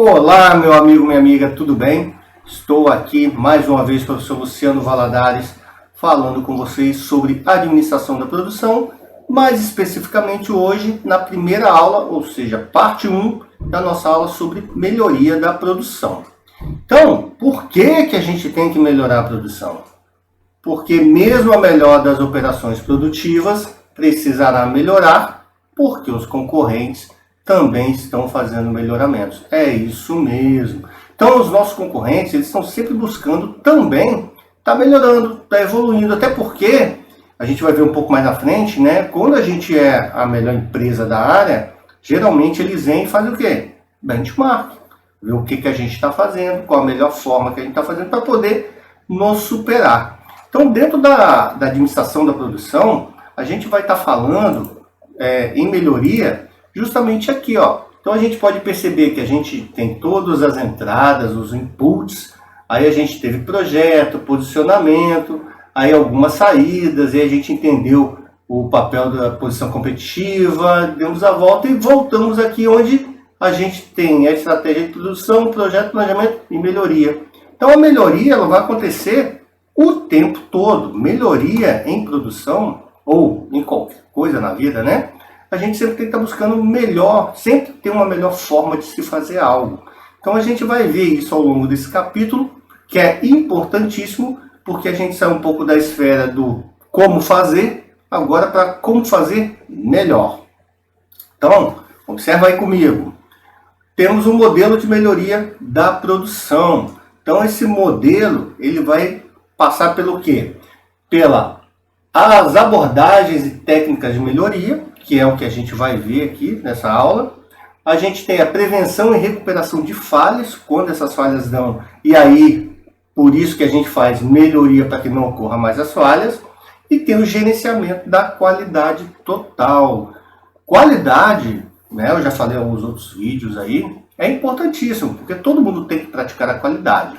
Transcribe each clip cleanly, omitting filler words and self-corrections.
Olá, meu amigo, minha amiga, tudo bem? Estou aqui mais uma vez, professor Luciano Valadares, falando com vocês sobre administração da produção, mais especificamente hoje na primeira aula, ou seja, parte 1 da nossa aula sobre melhoria da produção. Então, por que a gente tem que melhorar a produção? Porque mesmo a melhor das operações produtivas precisará melhorar, porque os concorrentes também estão fazendo melhoramentos. É isso mesmo. Então, os nossos concorrentes, eles estão sempre buscando também estar melhorando, estar evoluindo, até porque, a gente vai ver um pouco mais na frente, né? Quando a gente é a melhor empresa da área, geralmente eles vêm e fazem o quê? Benchmark. Ver o que a gente está fazendo, qual a melhor forma que a gente está fazendo para poder nos superar. Então, dentro da administração da produção, a gente vai estar falando em melhoria justamente aqui, ó. Então a gente pode perceber que a gente tem todas as entradas, os inputs, aí a gente teve projeto, posicionamento, aí algumas saídas, e a gente entendeu o papel da posição competitiva, demos a volta e voltamos aqui onde a gente tem a estratégia de produção, projeto, planejamento e melhoria. Então a melhoria ela vai acontecer o tempo todo. Melhoria em produção, ou em qualquer coisa na vida, né? A gente sempre tem que estar buscando melhor, sempre ter uma melhor forma de se fazer algo. Então a gente vai ver isso ao longo desse capítulo, que é importantíssimo, porque a gente sai um pouco da esfera do como fazer, agora para como fazer melhor. Então, observa aí comigo. Temos um modelo de melhoria da produção. Então esse modelo, ele vai passar pelo quê? As abordagens e técnicas de melhoria, que é o que a gente vai ver aqui nessa aula. A gente tem a prevenção e recuperação de falhas, quando essas falhas dão, e aí, por isso que a gente faz melhoria para que não ocorra mais as falhas. E tem o gerenciamento da qualidade total. Qualidade, né, eu já falei em alguns outros vídeos aí, é importantíssimo, porque todo mundo tem que praticar a qualidade.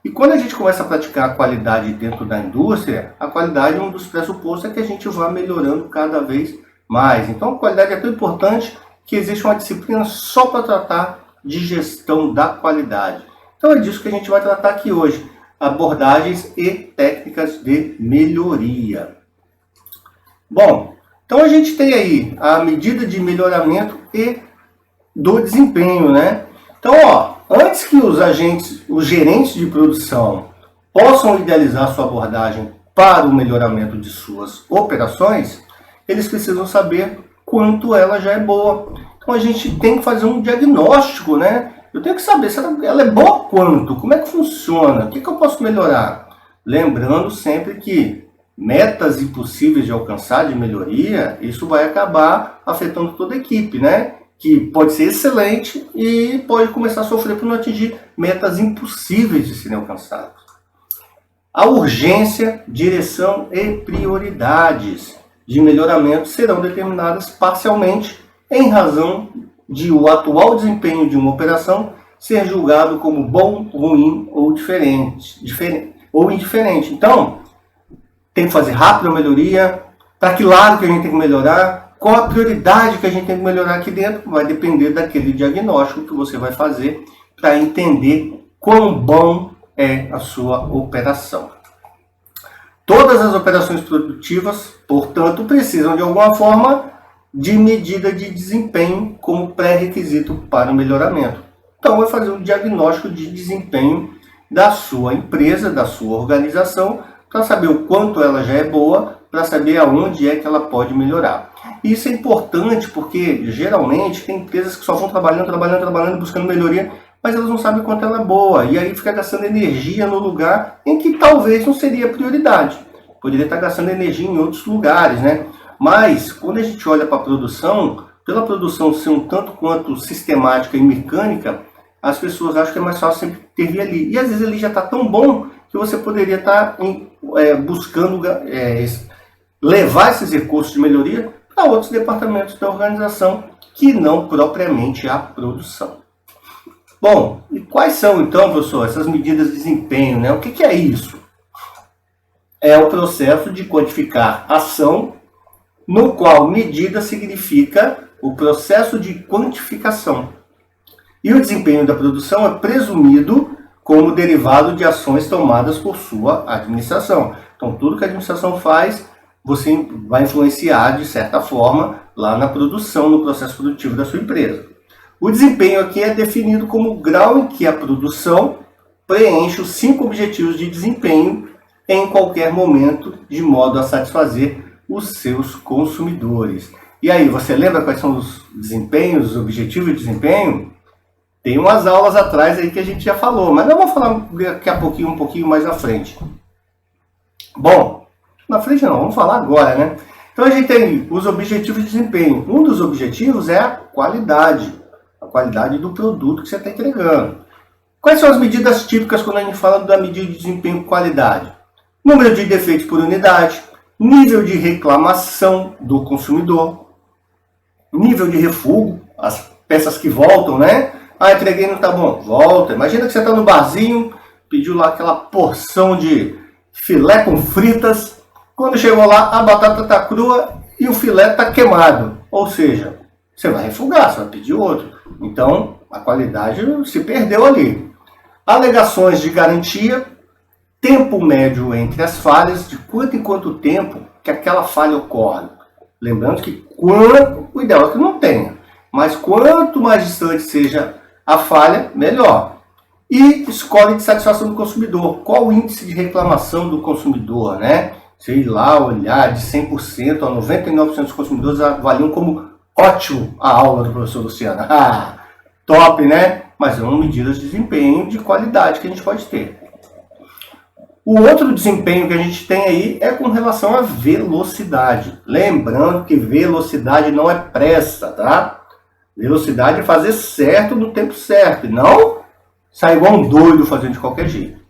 E quando a gente começa a praticar a qualidade dentro da indústria, a qualidade, um dos pressupostos é que a gente vá melhorando cada vez mais. Então a qualidade é tão importante que existe uma disciplina só para tratar de gestão da qualidade. Então é disso que a gente vai tratar aqui hoje. Abordagens e técnicas de melhoria. Bom, então a gente tem aí a medida de melhoramento e do desempenho, né? Então, ó, antes que os gerentes de produção possam idealizar sua abordagem para o melhoramento de suas operações, eles precisam saber quanto ela já é boa. Então a gente tem que fazer um diagnóstico, né? Eu tenho que saber se ela é boa quanto, como é que funciona, o que eu posso melhorar. Lembrando sempre que metas impossíveis de alcançar de melhoria, isso vai acabar afetando toda a equipe, né? Que pode ser excelente e pode começar a sofrer por não atingir metas impossíveis de serem alcançadas. A urgência, direção e prioridades de melhoramento serão determinadas parcialmente em razão de o atual desempenho de uma operação ser julgado como bom, ruim ou indiferente. Então, tem que fazer rápido a melhoria, para que lado que a gente tem que melhorar, qual a prioridade que a gente tem que melhorar aqui dentro, vai depender daquele diagnóstico que você vai fazer para entender quão bom é a sua operação. Todas as operações produtivas, portanto, precisam de alguma forma de medida de desempenho como pré-requisito para o melhoramento. Então, vai fazer um diagnóstico de desempenho da sua empresa, da sua organização, para saber o quanto ela já é boa, para saber aonde é que ela pode melhorar. E isso é importante porque, geralmente, tem empresas que só vão trabalhando, buscando melhoria, mas elas não sabem quanto ela é boa, e aí fica gastando energia no lugar em que talvez não seria prioridade. Poderia estar gastando energia em outros lugares, né? Mas, quando a gente olha para a produção, pela produção ser um tanto quanto sistemática e mecânica, as pessoas acham que é mais fácil sempre intervir ali. E às vezes ele já está tão bom que você poderia estar buscando levar esses recursos de melhoria para outros departamentos da organização que não propriamente a produção. Bom, e quais são então, professor, essas medidas de desempenho, né? O que é isso? É o processo de quantificar ação, no qual medida significa o processo de quantificação. E o desempenho da produção é presumido como derivado de ações tomadas por sua administração. Então, tudo que a administração faz, você vai influenciar, de certa forma, lá na produção, no processo produtivo da sua empresa. O desempenho aqui é definido como o grau em que a produção preenche os 5 objetivos de desempenho em qualquer momento, de modo a satisfazer os seus consumidores. E aí, você lembra quais são os desempenhos, os objetivos de desempenho? Tem umas aulas atrás aí que a gente já falou, mas eu vou falar daqui a pouquinho, um pouquinho mais à frente. Bom, na frente não, vamos falar agora, né? Então a gente tem os objetivos de desempenho. Um dos objetivos é a qualidade do produto que você está entregando. Quais são as medidas típicas quando a gente fala da medida de desempenho e qualidade? Número de defeitos por unidade, nível de reclamação do consumidor, nível de refúgio, as peças que voltam, né? Ah, entreguei, não tá bom, volta. Imagina que você está no barzinho, pediu lá aquela porção de filé com fritas. Quando chegou lá, a batata está crua e o filé está queimado. Ou seja, você vai refugar, você vai pedir outro. Então, a qualidade se perdeu ali. Alegações de garantia, tempo médio entre as falhas, de quanto em quanto tempo que aquela falha ocorre. Lembrando que o ideal é que não tenha, mas quanto mais distante seja a falha, melhor. E score de satisfação do consumidor. Qual o índice de reclamação do consumidor, né? Sei lá, olhar de 100% a 99% dos consumidores avaliam como ótimo a aula do professor Luciano. Ah, top, né? Mas são medidas de desempenho de qualidade que a gente pode ter. O outro desempenho que a gente tem aí é com relação à velocidade. Lembrando que velocidade não é pressa, tá? Velocidade é fazer certo no tempo certo, e não sair igual um doido fazendo de qualquer jeito.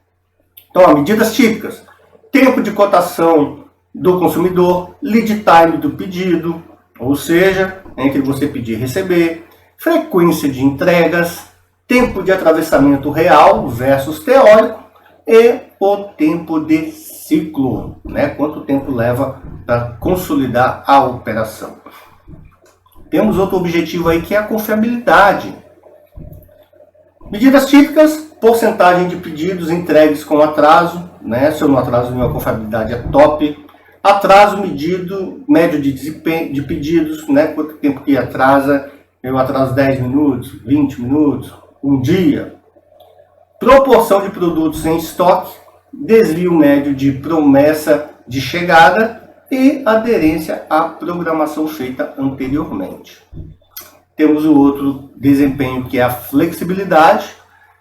Então, medidas típicas. Tempo de cotação do consumidor, lead time do pedido, ou seja, entre você pedir e receber, frequência de entregas, tempo de atravessamento real versus teórico e o tempo de ciclo, né? Quanto tempo leva para consolidar a operação. Temos outro objetivo aí que é a confiabilidade. Medidas típicas, porcentagem de pedidos entregues com atraso, né? Se eu não atraso, minha confiabilidade é top. Atraso medido, médio de desempenho de pedidos, né? Quanto tempo que atrasa? Eu atraso 10 minutos, 20 minutos, um dia. Proporção de produtos em estoque, desvio médio de promessa de chegada e aderência à programação feita anteriormente. Temos o outro desempenho que é a flexibilidade.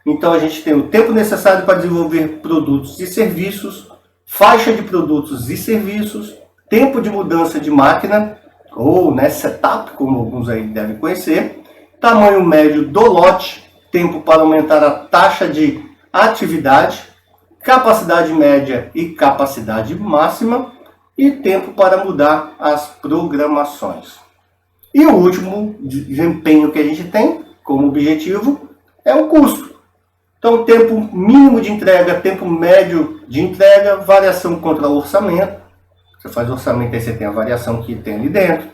Então a gente tem o tempo necessário para desenvolver produtos e serviços, faixa de produtos e serviços, tempo de mudança de máquina, ou setup, como alguns aí devem conhecer, tamanho médio do lote, tempo para aumentar a taxa de atividade, capacidade média e capacidade máxima, e tempo para mudar as programações. E o último desempenho que a gente tem como objetivo é o custo. Então, tempo mínimo de entrega, tempo médio de entrega, variação contra o orçamento. Você faz orçamento, aí você tem a variação que tem ali dentro.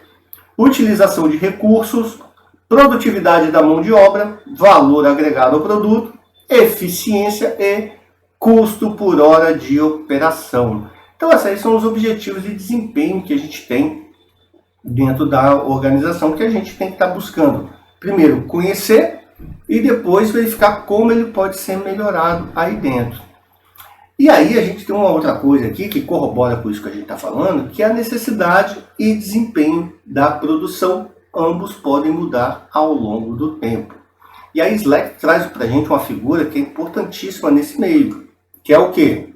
Utilização de recursos, produtividade da mão de obra, valor agregado ao produto, eficiência e custo por hora de operação. Então, esses aí são os objetivos de desempenho que a gente tem dentro da organização, que a gente tem que estar buscando. Primeiro, conhecer e depois verificar como ele pode ser melhorado aí dentro. E aí a gente tem uma outra coisa aqui que corrobora com isso que a gente está falando, que é a necessidade e desempenho da produção. Ambos podem mudar ao longo do tempo. E a Slack traz para a gente uma figura que é importantíssima nesse meio, que é o quê?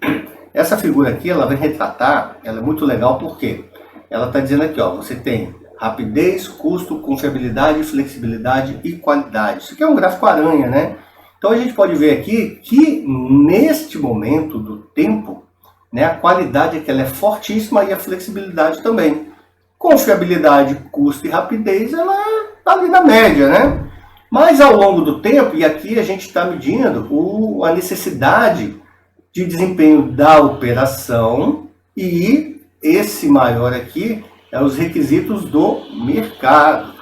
Essa figura aqui, ela vai retratar, ela é muito legal porque ela está dizendo aqui, ó, você tem rapidez, custo, confiabilidade, flexibilidade e qualidade. Isso aqui é um gráfico aranha, né? Então a gente pode ver aqui que neste momento do tempo, né, a qualidade é que ela é fortíssima e a flexibilidade também. Confiabilidade, custo e rapidez, ela está ali na média, né? Mas ao longo do tempo, e aqui a gente está medindo a necessidade de desempenho da operação, e esse maior aqui é os requisitos do mercado.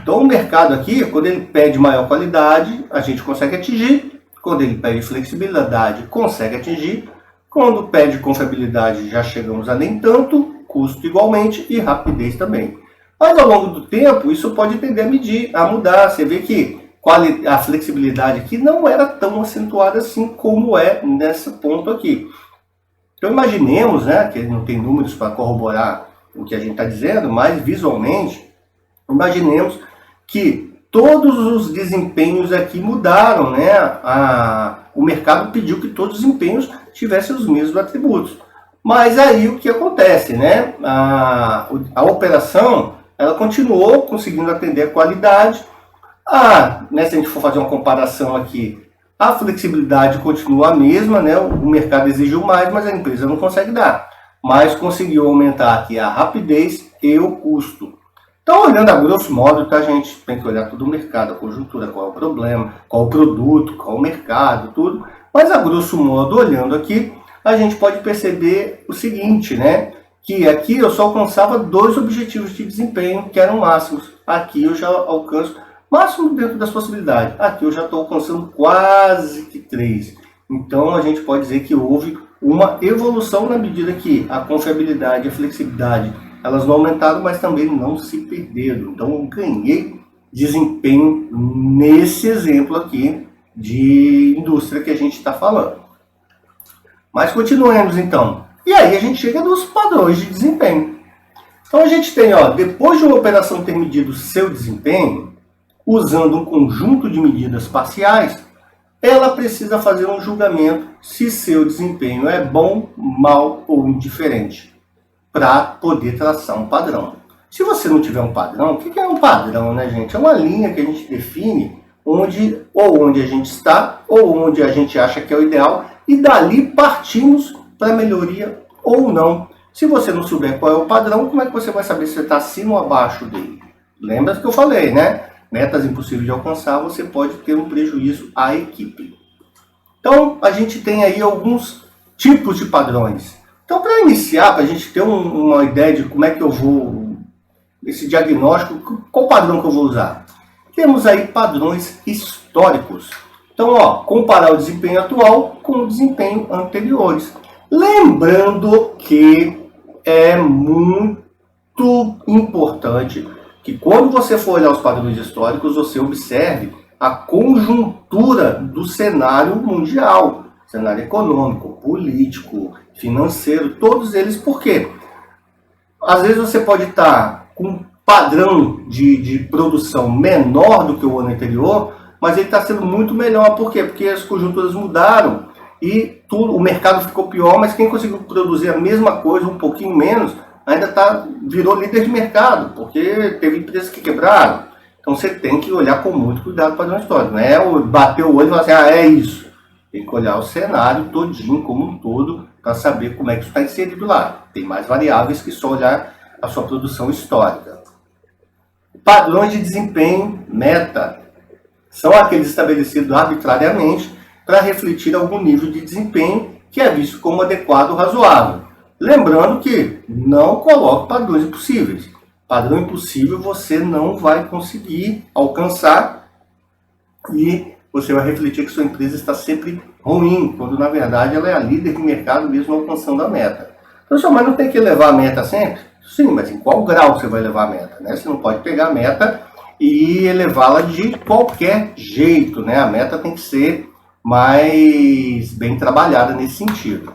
Então o mercado aqui, quando ele pede maior qualidade, a gente consegue atingir. Quando ele pede flexibilidade, consegue atingir. Quando pede confiabilidade, já chegamos a nem tanto, custo igualmente e rapidez também. Mas ao longo do tempo, isso pode tender a mudar. Você vê que a flexibilidade aqui não era tão acentuada assim como é nesse ponto aqui. Então imaginemos, né, que não tem números para corroborar o que a gente está dizendo, mas visualmente, imaginemos que todos os desempenhos aqui mudaram, né? O mercado pediu que todos os desempenhos tivessem os mesmos atributos. Mas aí o que acontece, né? A operação, ela continuou conseguindo atender a qualidade. Né, se a gente for fazer uma comparação aqui, a flexibilidade continua a mesma, né? O mercado exigiu mais, mas a empresa não consegue dar. Mas conseguiu aumentar aqui a rapidez e o custo. Então, olhando a grosso modo, tá, gente? Tem que olhar todo o mercado, a conjuntura, qual é o problema, qual o produto, qual o mercado, tudo. Mas a grosso modo, olhando aqui, a gente pode perceber o seguinte, né? Que aqui eu só alcançava 2 objetivos de desempenho, que eram máximos. Aqui eu já alcanço máximo dentro das possibilidades. Aqui eu já estou alcançando quase que 3. Então a gente pode dizer que houve uma evolução na medida que a confiabilidade e a flexibilidade elas não aumentaram, mas também não se perderam. Então eu ganhei desempenho nesse exemplo aqui de indústria que a gente está falando. Mas continuemos então. E aí a gente chega nos padrões de desempenho. Então a gente tem, depois de uma operação ter medido seu desempenho, usando um conjunto de medidas parciais, ela precisa fazer um julgamento se seu desempenho é bom, mal ou indiferente, para poder traçar um padrão. Se você não tiver um padrão, o que é um padrão, né, gente? É uma linha que a gente define onde a gente está, ou onde a gente acha que é o ideal, e dali partimos para melhoria ou não. Se você não souber qual é o padrão, como é que você vai saber se você está acima ou abaixo dele? Lembra que eu falei, né? Metas impossíveis de alcançar, você pode ter um prejuízo à equipe. Então, a gente tem aí alguns tipos de padrões. Então, para iniciar, para a gente ter uma ideia de como é que eu vou, esse diagnóstico, qual padrão que eu vou usar? Temos aí padrões históricos. Então, comparar o desempenho atual com o desempenho anteriores. Lembrando que é muito importante que quando você for olhar os padrões históricos, você observe a conjuntura do cenário mundial, cenário econômico, político, financeiro, todos eles. Por quê? Às vezes você pode estar com um padrão de produção menor do que o ano anterior, mas ele está sendo muito melhor. Por quê? Porque as conjunturas mudaram e o mercado ficou pior, mas quem conseguiu produzir a mesma coisa, um pouquinho menos, ainda virou líder de mercado, porque teve empresas que quebraram. Então você tem que olhar com muito cuidado para o padrão histórico. Não é bater o olho e falar assim, é isso. Tem que olhar o cenário todinho, como um todo, para saber como é que isso está inserido lá. Tem mais variáveis que só olhar a sua produção histórica. Padrões de desempenho, meta, são aqueles estabelecidos arbitrariamente para refletir algum nível de desempenho que é visto como adequado ou razoável. Lembrando que não coloque padrões impossíveis. Padrão impossível você não vai conseguir alcançar e você vai refletir que sua empresa está sempre ruim, quando na verdade ela é a líder de mercado mesmo alcançando a meta. Então, mas não tem que levar a meta sempre? Sim, mas em qual grau você vai levar a meta? Né? Você não pode pegar a meta e elevá-la de qualquer jeito. Né? A meta tem que ser mais bem trabalhada nesse sentido.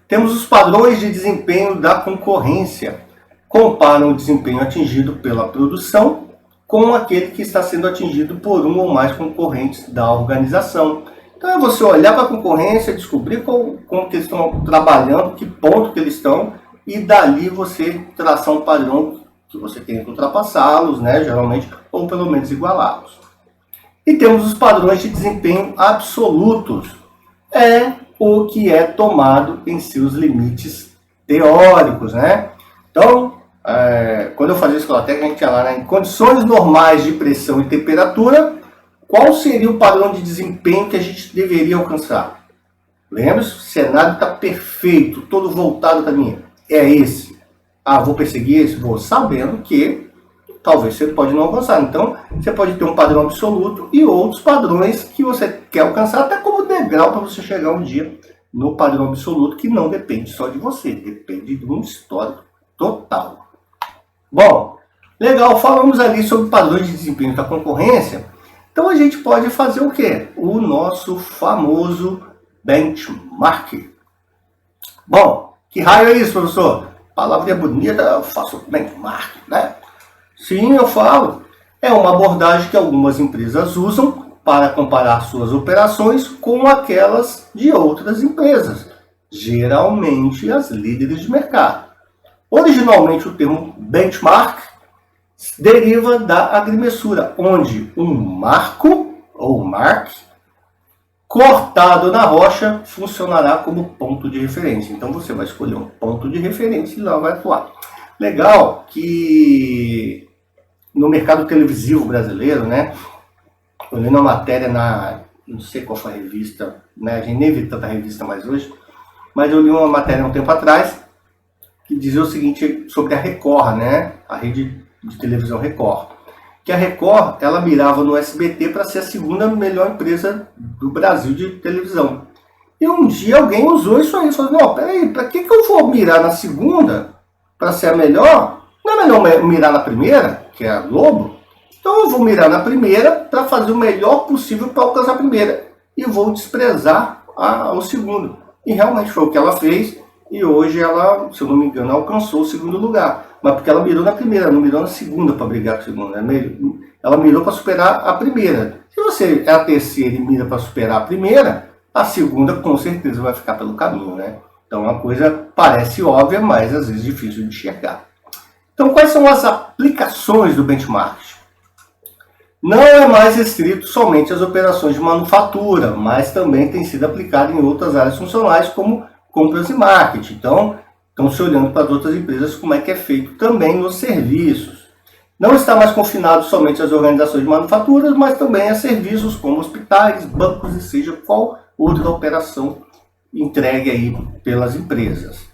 Temos os padrões de desempenho da concorrência. Comparam o desempenho atingido pela produção com aquele que está sendo atingido por um ou mais concorrentes da organização. Então é você olhar para a concorrência, descobrir como que eles estão trabalhando, que ponto que eles estão, e dali você traçar um padrão que você tem que ultrapassá-los, né, geralmente, ou pelo menos igualá-los. E temos os padrões de desempenho absolutos. É o que é tomado em seus limites teóricos, né? Então, quando eu fazia escola técnica, a gente tinha lá, né, em condições normais de pressão e temperatura, qual seria o padrão de desempenho que a gente deveria alcançar? Lembra-se? O cenário está perfeito, todo voltado para mim. É esse. Vou perseguir esse? Vou, sabendo que talvez você pode não alcançar. Então, você pode ter um padrão absoluto e outros padrões que você quer alcançar, até como degrau para você chegar um dia no padrão absoluto, que não depende só de você, depende de um histórico total. Bom, legal, falamos ali sobre padrões de desempenho da concorrência. Então a gente pode fazer o quê? O nosso famoso benchmark. Bom, que raio é isso, professor? Palavra bonita, eu faço benchmark, né? Sim, eu falo. É uma abordagem que algumas empresas usam para comparar suas operações com aquelas de outras empresas, geralmente as líderes de mercado. Originalmente, o termo benchmark deriva da agrimensura, onde um marco ou mark cortado na rocha funcionará como ponto de referência. Então você vai escolher um ponto de referência e lá vai atuar. Legal que no mercado televisivo brasileiro, né? Eu li uma matéria não sei qual foi a revista, né? A gente nem vê tanta revista mais hoje, mas eu li uma matéria há um tempo atrás que dizia o seguinte sobre a Record, né? A rede de televisão Record. Que a Record, ela mirava no SBT para ser a segunda melhor empresa do Brasil de televisão. E um dia alguém usou isso aí, falou, não, peraí, para que eu vou mirar na segunda para ser a melhor? Não é melhor mirar na primeira, que é a Globo? Então eu vou mirar na primeira para fazer o melhor possível para alcançar a primeira. E vou desprezar o segundo. E realmente foi o que ela fez. E hoje ela, se eu não me engano, alcançou o segundo lugar. Mas porque ela mirou na primeira, não mirou na segunda para brigar com a segunda. Ela mirou para superar a primeira. Se você é a terceira e mira para superar a primeira, a segunda com certeza vai ficar pelo caminho, né? Então uma coisa parece óbvia, mas às vezes difícil de enxergar. Então quais são as aplicações do benchmark? Não é mais restrito somente às operações de manufatura, mas também tem sido aplicado em outras áreas funcionais como compras e marketing. Então, estão se olhando para as outras empresas como é que é feito também nos serviços. Não está mais confinado somente às organizações de manufaturas, mas também a serviços como hospitais, bancos e seja qual outra operação entregue aí pelas empresas.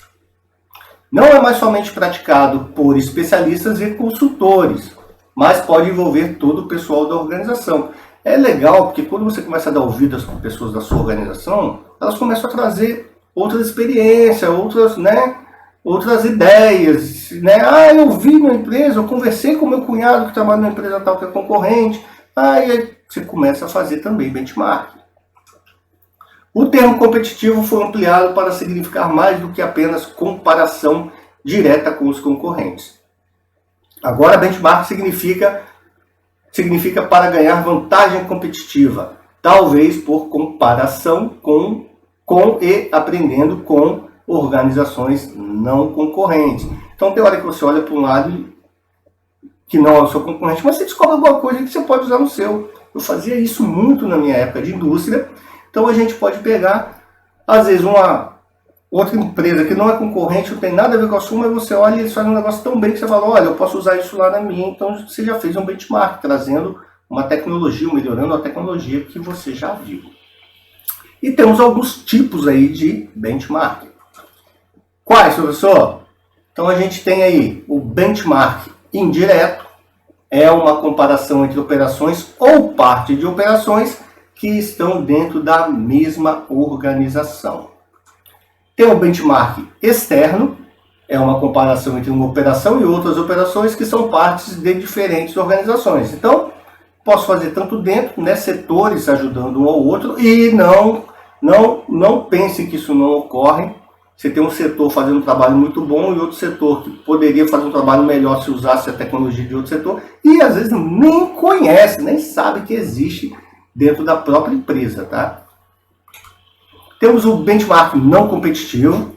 Não é mais somente praticado por especialistas e consultores, mas pode envolver todo o pessoal da organização. É legal porque quando você começa a dar ouvido às pessoas da sua organização, elas começam a trazer outras experiências, outras ideias, né? Ah, eu vi na empresa, eu conversei com meu cunhado que trabalha numa empresa tal que é concorrente. E aí você começa a fazer também benchmark. O termo competitivo foi ampliado para significar mais do que apenas comparação direta com os concorrentes. Agora, benchmark significa para ganhar vantagem competitiva, talvez por comparação com e aprendendo com organizações não concorrentes. Então tem hora que você olha para um lado que não é o seu concorrente, mas você descobre alguma coisa que você pode usar no seu. Eu fazia isso muito na minha época de indústria. Então a gente pode pegar, às vezes, uma outra empresa que não é concorrente, não tem nada a ver com a sua, mas você olha e eles fazem um negócio tão bem que você fala, olha, eu posso usar isso lá na minha. Então você já fez um benchmark, trazendo uma tecnologia, melhorando a tecnologia que você já viu. E temos alguns tipos aí de benchmark. Quais, professor? Então a gente tem aí o benchmark indireto, é uma comparação entre operações ou parte de operações que estão dentro da mesma organização. Tem o benchmark externo, é uma comparação entre uma operação e outras operações que são partes de diferentes organizações. Então, posso fazer tanto dentro, né, setores ajudando um ao outro, e não pense que isso não ocorre. Você tem um setor fazendo um trabalho muito bom e outro setor que poderia fazer um trabalho melhor se usasse a tecnologia de outro setor e às vezes nem conhece, nem sabe que existe dentro da própria empresa, tá? Temos o benchmark não competitivo,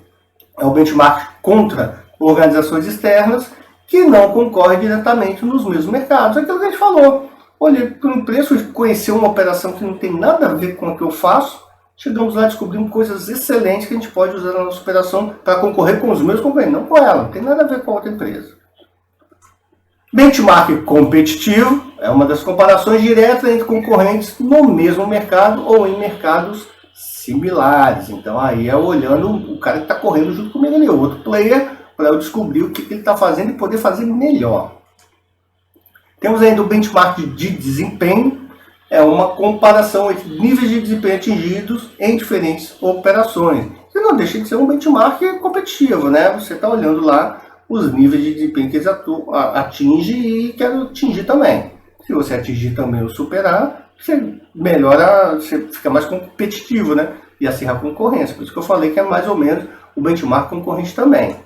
é o benchmark contra organizações externas que não concorrem diretamente nos mesmos mercados. É aquilo que a gente falou. Olha, por um preço de conhecer uma operação que não tem nada a ver com o que eu faço, chegamos lá e descobrimos coisas excelentes que a gente pode usar na nossa operação para concorrer com os meus concorrentes, não com ela, não tem nada a ver com a outra empresa. Benchmark competitivo é uma das comparações diretas entre concorrentes no mesmo mercado ou em mercados similares. Então aí é olhando o cara que está correndo junto comigo ali, outro player, para eu descobrir o que ele está fazendo e poder fazer melhor. Temos ainda o benchmark de desempenho, é uma comparação entre níveis de desempenho atingidos em diferentes operações. Que não deixa de ser um benchmark competitivo, né? Você está olhando lá os níveis de desempenho que eles atingem e quer atingir também. Se você atingir também ou superar, você melhora, você fica mais competitivo, né? E acirra a concorrência. Por isso que eu falei que é mais ou menos o benchmark concorrente também.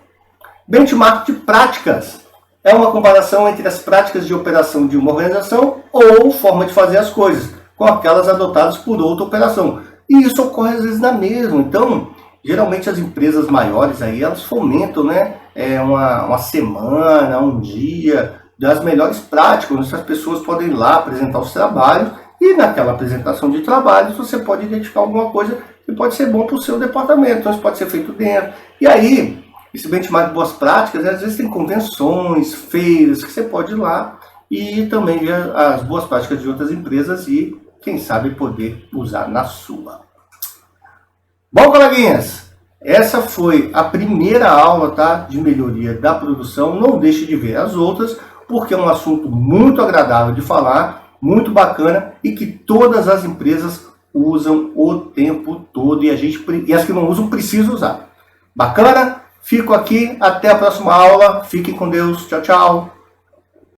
Benchmark de práticas. É uma comparação entre as práticas de operação de uma organização ou forma de fazer as coisas, com aquelas adotadas por outra operação. E isso ocorre às vezes na mesma. Então, geralmente as empresas maiores aí, elas fomentam, né, uma semana, um dia, das melhores práticas, onde as pessoas podem ir lá apresentar os trabalhos, e naquela apresentação de trabalhos você pode identificar alguma coisa que pode ser bom para o seu departamento, então isso pode ser feito dentro. E aí, esse benchmark de boas práticas, às vezes tem convenções, feiras, que você pode ir lá e também ver as boas práticas de outras empresas e, quem sabe, poder usar na sua. Bom, coleguinhas, essa foi a primeira aula, tá, de melhoria da produção. Não deixe de ver as outras, porque é um assunto muito agradável de falar, muito bacana e que todas as empresas usam o tempo todo e as que não usam precisam usar. Bacana? Fico aqui, até a próxima aula. Fiquem com Deus. Tchau, tchau.